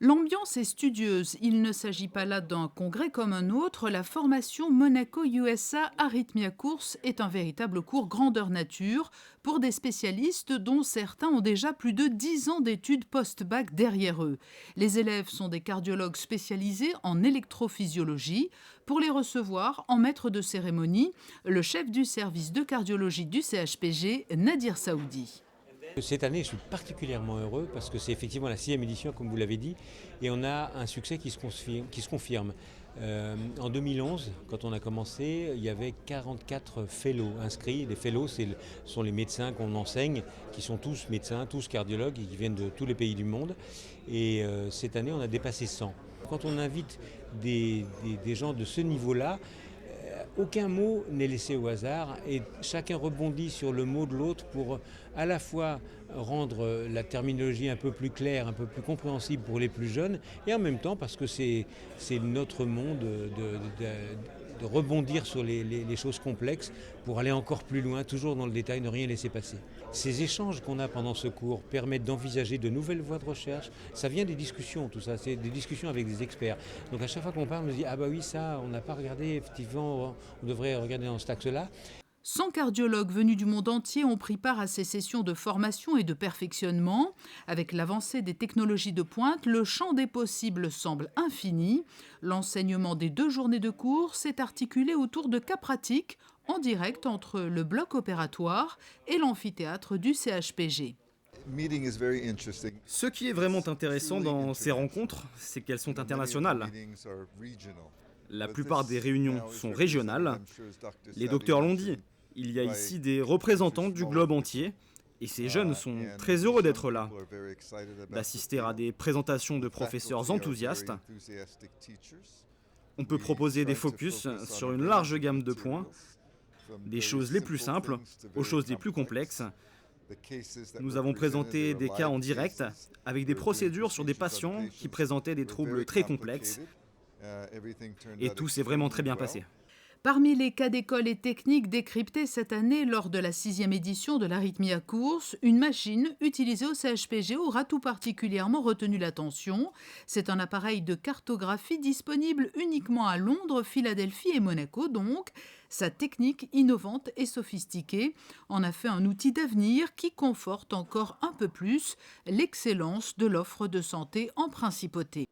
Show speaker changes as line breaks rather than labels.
L'ambiance est studieuse. Il ne s'agit pas là d'un congrès comme un autre. La formation Monaco USA Arrhythmia Course est un véritable cours grandeur nature pour des spécialistes dont certains ont déjà plus de 10 ans d'études post-bac derrière eux. Les élèves sont des cardiologues spécialisés en électrophysiologie. Pour les recevoir, en maître de cérémonie, le chef du service de cardiologie du CHPG, Nadir Saoudi.
Cette année, je suis particulièrement heureux parce que c'est effectivement la 6e édition, comme vous l'avez dit, et on a un succès qui se confirme. En 2011, quand on a commencé, il y avait 44 fellows inscrits. Les fellows, ce sont les médecins qu'on enseigne, qui sont tous médecins, tous cardiologues, et qui viennent de tous les pays du monde. Et cette année, on a dépassé 100. Quand on invite des gens de ce niveau-là, aucun mot n'est laissé au hasard et chacun rebondit sur le mot de l'autre pour à la fois rendre la terminologie un peu plus claire, un peu plus compréhensible pour les plus jeunes et en même temps parce que c'est notre monde de rebondir sur les choses complexes pour aller encore plus loin, toujours dans le détail, ne rien laisser passer. Ces échanges qu'on a pendant ce cours permettent d'envisager de nouvelles voies de recherche. Ça vient des discussions, tout ça, c'est des discussions avec des experts. Donc à chaque fois qu'on parle, on se dit « Ah bah oui, ça, on n'a pas regardé, effectivement, on devrait regarder dans cet axe-là ».
100 cardiologues venus du monde entier ont pris part à ces sessions de formation et de perfectionnement. Avec l'avancée des technologies de pointe, le champ des possibles semble infini. L'enseignement des 2 journées de cours s'est articulé autour de cas pratiques en direct entre le bloc opératoire et l'amphithéâtre du CHPG.
Ce qui est vraiment intéressant dans ces rencontres, c'est qu'elles sont internationales. La plupart des réunions sont régionales. Les docteurs l'ont dit, il y a ici des représentants du globe entier et ces jeunes sont très heureux d'être là, d'assister à des présentations de professeurs enthousiastes. On peut proposer des focus sur une large gamme de points, des choses les plus simples aux choses les plus complexes. Nous avons présenté des cas en direct avec des procédures sur des patients qui présentaient des troubles très complexes. Et tout s'est vraiment très bien passé.
Parmi les cas d'école et techniques décryptés cette année lors de la 6e édition de l'Arrhythmia Course, une machine utilisée au CHPG aura tout particulièrement retenu l'attention. C'est un appareil de cartographie disponible uniquement à Londres, Philadelphie et Monaco donc. Sa technique innovante et sophistiquée en a fait un outil d'avenir qui conforte encore un peu plus l'excellence de l'offre de santé en principauté.